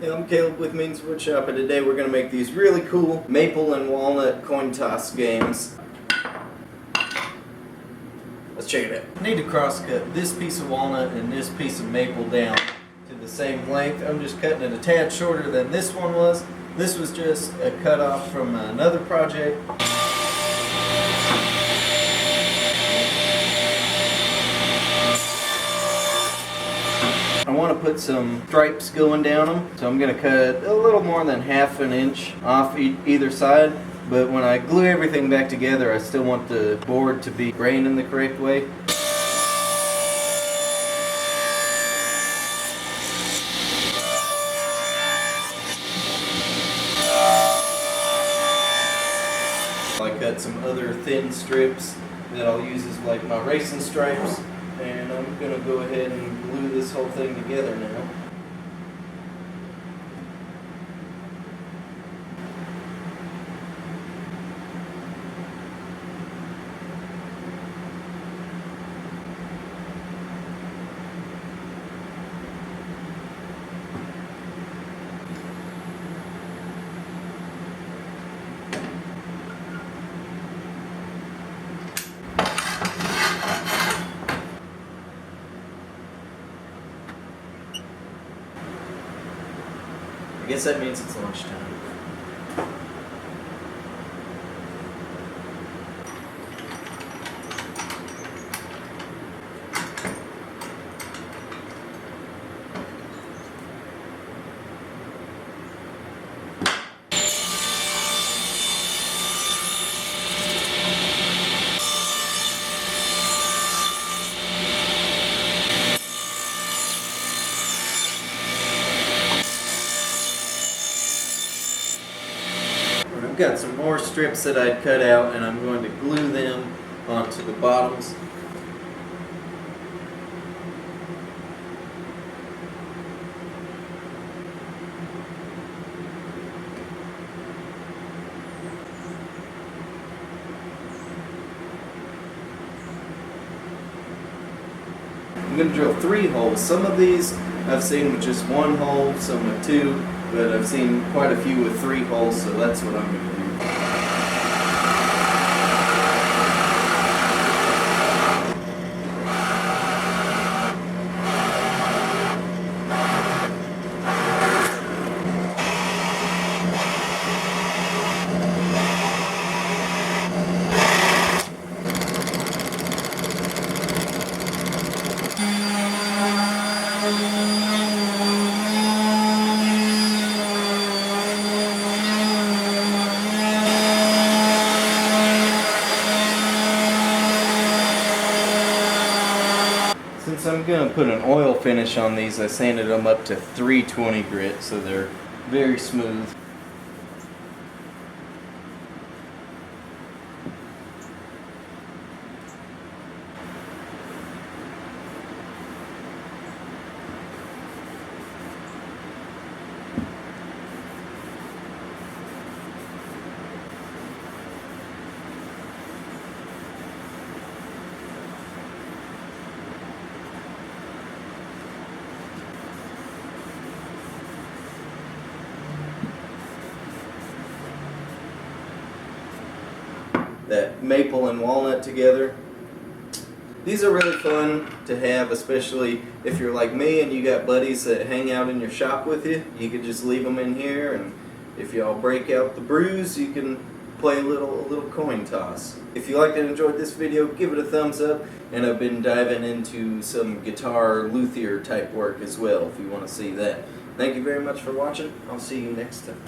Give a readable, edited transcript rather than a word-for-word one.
Hey, I'm Caleb with Means Woodshop, and today we're going to make these really cool maple and walnut coin toss games. Let's check it out. I need to cross cut this piece of walnut and this piece of maple down to the same length. I'm just cutting it a tad shorter than this one was. This was just a cut off from another project. I want to put some stripes going down them, so I'm going to cut a little more than ½ an inch off either side, but when I glue everything back together I still want the board to be grained in the correct way. I cut some other thin strips that I'll use as like my racing stripes. And I'm going to go ahead and glue this whole thing together now. I guess that means it's lunchtime. I've got some more strips that I'd cut out, and I'm going to glue them onto the bottoms. I'm going to drill 3 holes. Some of these I've seen with just 1 hole, some with 2. But I've seen quite a few with 3 holes, so that's what I'm going to do. Since I'm going to put an oil finish on these, I sanded them up to 320 grit, so they're very smooth. That maple and walnut together. These are really fun to have, especially if you're like me and you got buddies that hang out in your shop with you. You could just leave them in here, and if y'all break out the brews, you can play a little coin toss. If you liked and enjoyed this video, give it a thumbs up, and I've been diving into some guitar luthier type work as well if you want to see that. Thank you very much for watching. I'll see you next time.